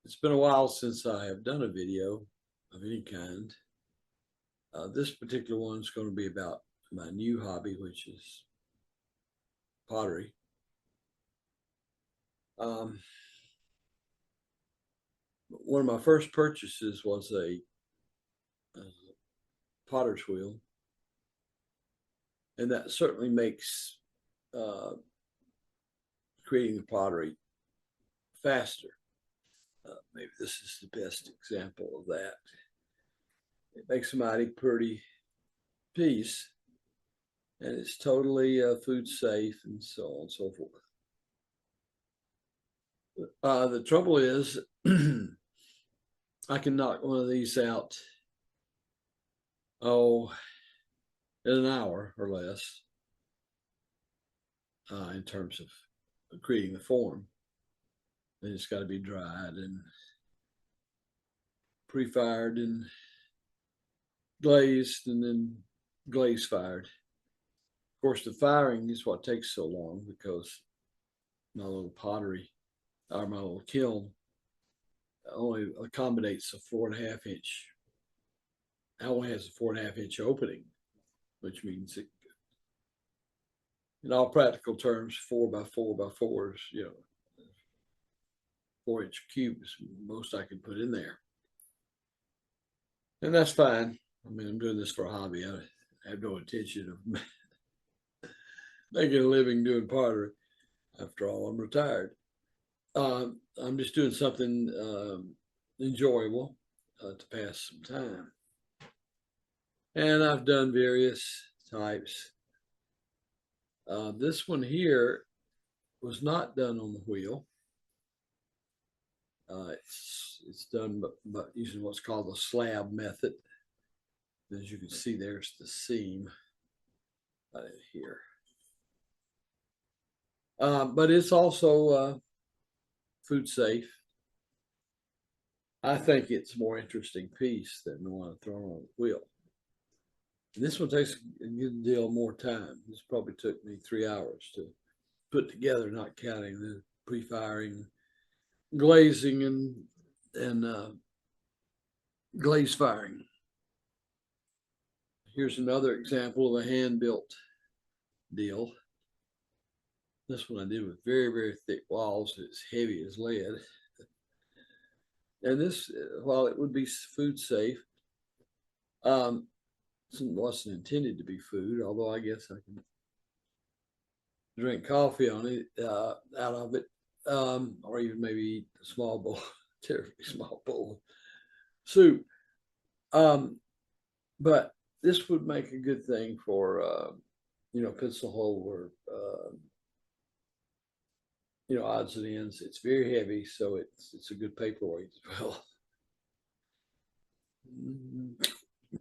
It's been a while since I have done a video of any kind. This particular one is going to be about my new hobby, which is pottery. Um, one of my first purchases was a potter's wheel, and that certainly makes uh, creating the pottery faster. Maybe this is the best example of that. It makes a mighty pretty piece, and it's totally food safe and so on and so forth. The trouble is, I can knock one of these out, oh, in an hour or less, in terms of creating the form. And it's got to be dried and pre-fired and glazed and then glaze fired. Of course, the firing is what takes so long because my little pottery or my little kiln only accommodates a 4.5 inch. It only has a 4.5 inch opening, which means it, in all practical terms, 4 by 4 by 4 is, 4 inch cubes, most I can put in there. And that's fine. I mean, I'm doing this for a hobby. I have no intention of making a living doing pottery. After all, I'm retired. I'm just doing something enjoyable to pass some time. And I've done various types. This one here was not done on the wheel. It's done but using what's called the slab method. As you can see, there's the seam right here. But it's also food safe. I think it's a more interesting piece than the one thrown on the wheel. And this one takes a good deal more time. This probably took me 3 hours to put together, not counting the pre-firing, glazing, and glaze firing. Here's another example of a hand-built deal. This one I did with very, very thick walls. It's heavy as lead. And this, while it would be food safe, it wasn't intended to be food, although I guess I can drink coffee on it, out of it, or even maybe eat a small bowl, terribly small bowl of soup. But this would make a good thing for, pencil holder, odds and ends. It's very heavy, so it's a good paperweight as well.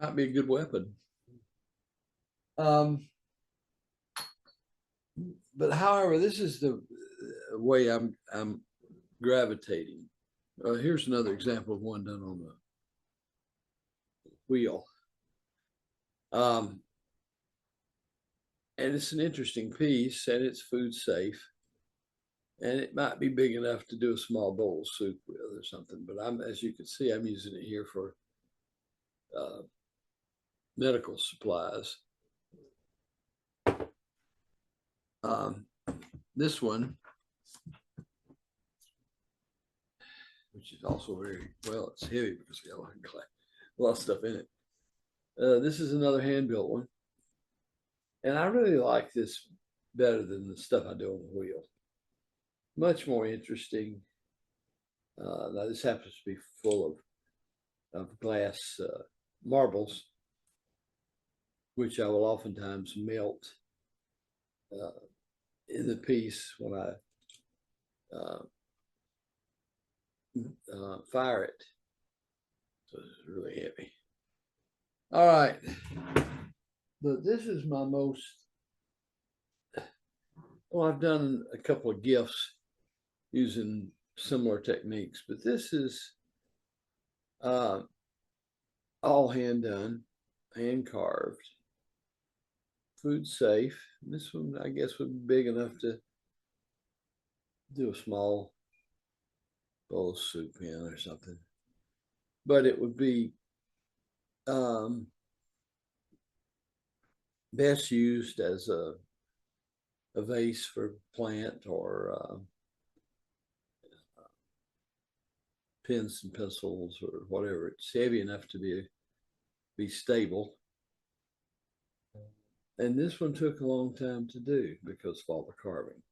Might be a good weapon. But however, this is the way I'm gravitating. Here's another example of one done on the wheel. And it's an interesting piece, and it's food safe, and it might be big enough to do a small bowl of soup with or something. But as you can see, I'm using it here for medical supplies. This one, which is also very well, it's heavy because it's got a lot of stuff in it. This is another hand-built one, and I really like this better than the stuff I do on the wheel. Much more interesting. Now this happens to be full of glass marbles, which I will oftentimes melt in the piece when I fire it. So it's really heavy. All right, but this is my most, well, I've done a couple of gifts using similar techniques, but this is all hand done, hand carved, food safe. This one, I guess, would be big enough to do a small bowl soup in or something. But it would be best used as a vase for plant or pens and pencils or whatever. It's heavy enough to be stable. And this one took a long time to do because of all the carving.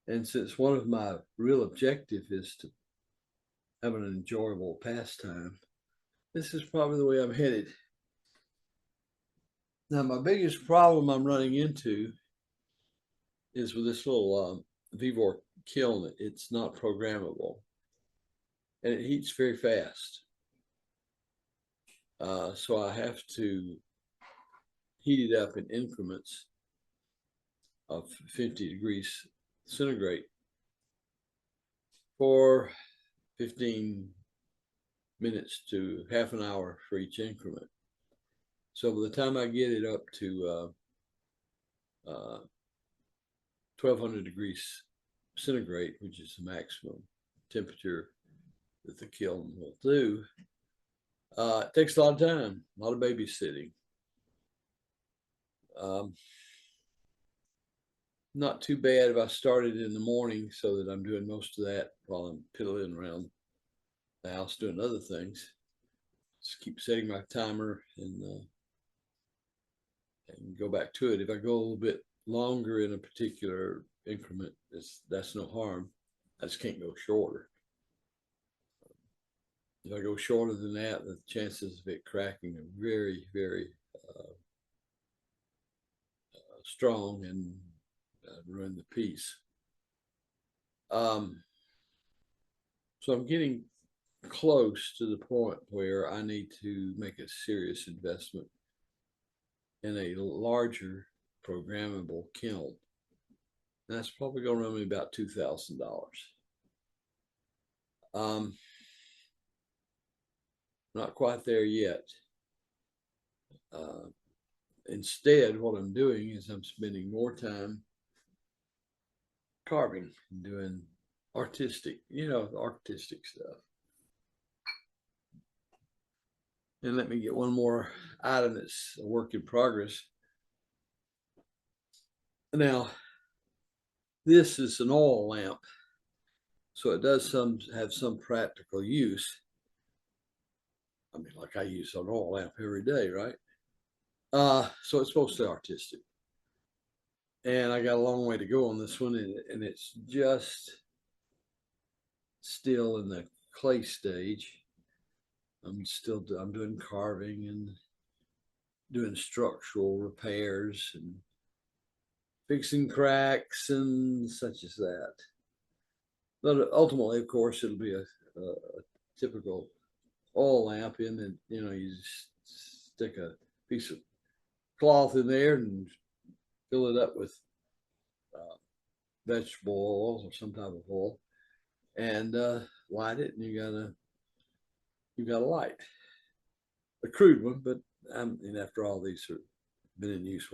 And since one of my real objectives is to have an enjoyable pastime, this is probably the way I'm headed. Now, my biggest problem I'm running into is with this little Vevor kiln. It's not programmable, and it heats very fast. So I have to heat it up in increments of 50 degrees centigrade for 15 minutes to half an hour for each increment. So by the time I get it up to 1200 degrees centigrade, which is the maximum temperature that the kiln will do, it takes a lot of time, a lot of babysitting. Not too bad if I started in the morning so that I'm doing most of that while I'm piddling around the house doing other things. Just keep setting my timer and go back to it. If I go a little bit longer in a particular increment, that's no harm. I just can't go shorter. If I go shorter than that, the chances of it cracking are very, very strong and ruin the piece. So I'm getting close to the point where I need to make a serious investment in a larger programmable kiln. That's probably going to run me about $2,000. Not quite there yet. Instead, what I'm doing is I'm spending more time carving and doing artistic stuff. And let me get one more item that's a work in progress. Now, this is an oil lamp, so it does have some practical use. I mean, like I use an oil lamp every day, right? So it's mostly artistic. And I got a long way to go on this one, and it's just still in the clay stage. I'm doing carving and doing structural repairs and fixing cracks and such as that. But ultimately, of course, it'll be a typical oil lamp in that, you just stick a piece of cloth in there and fill it up with vegetable oil or some type of oil and light it, and you got a light. A crude one, but after all, these have been in use,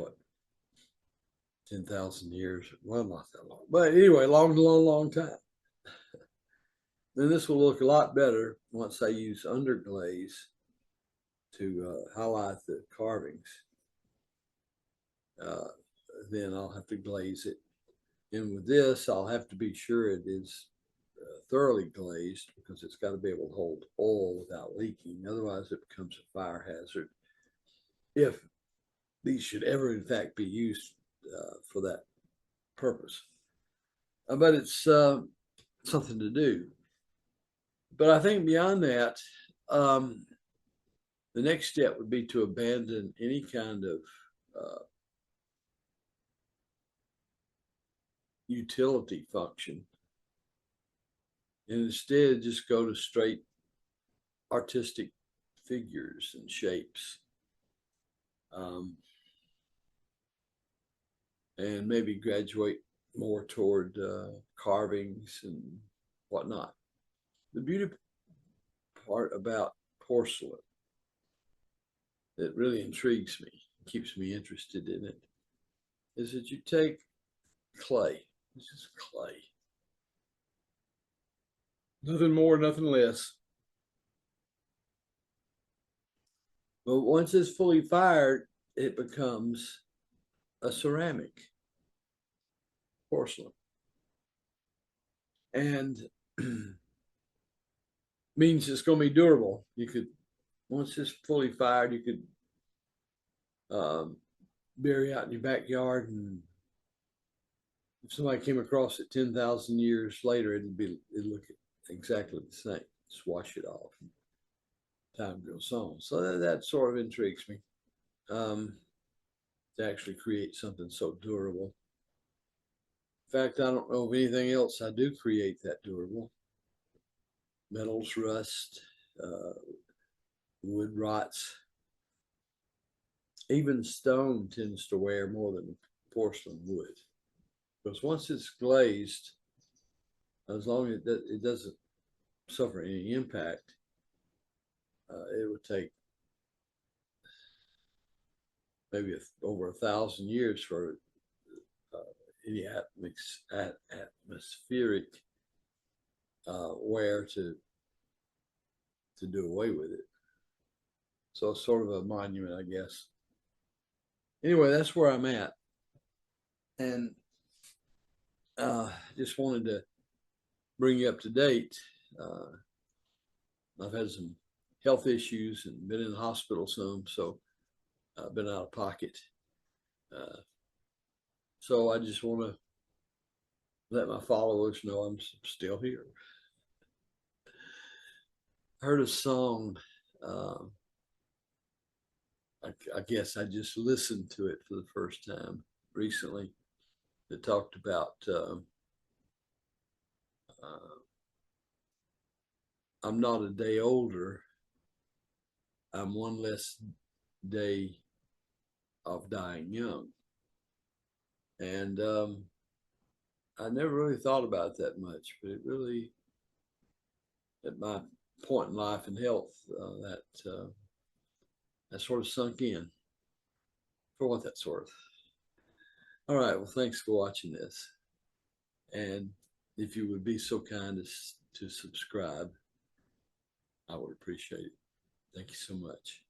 10,000 years? Well, not that long, but anyway, long time. Then this will look a lot better once I use underglaze to highlight the carvings. Then I'll have to glaze it. And with this, I'll have to be sure it is thoroughly glazed because it's got to be able to hold oil without leaking. Otherwise, it becomes a fire hazard if these should ever, in fact, be used for that purpose. But it's something to do. But I think beyond that, the next step would be to abandon any kind of utility function and instead just go to straight artistic figures and shapes. And maybe graduate more toward carvings and whatnot. The beauty part about porcelain that really intrigues me, keeps me interested in it, is that you take clay, this is clay, Nothing more, nothing less. But once it's fully fired, it becomes a ceramic porcelain. And means it's going to be durable. You could, once it's fully fired, you could um, bury out in your backyard, and if somebody came across it 10,000 years later, it'd look exactly the same. Just wash it off. Time goes on, so that sort of intrigues me. Um, to actually create something so durable. In fact, I don't know of anything else I do create that durable. Metals rust, uh, wood rots, even stone tends to wear more than porcelain would. Because once it's glazed, as long as it doesn't suffer any impact, it would take maybe over 1,000 years for uh, any atmospheric wear to do away with it. So it's sort of a monument, I guess. Anyway, that's where I'm at, and just wanted to bring you up to date. Uh, I've had some health issues and been in the hospital some, so I've been out of pocket. Uh, so I just want to let my followers know I'm still here. I heard a song. Um, I guess I just listened to it for the first time recently. That talked about uh, I'm not a day older. I'm one less day of dying young. And I never really thought about that much, but it really, at my point in life and health, that sort of sunk in for what that's worth. All right. Well, thanks for watching this. And if you would be so kind as to subscribe, I would appreciate it. Thank you so much.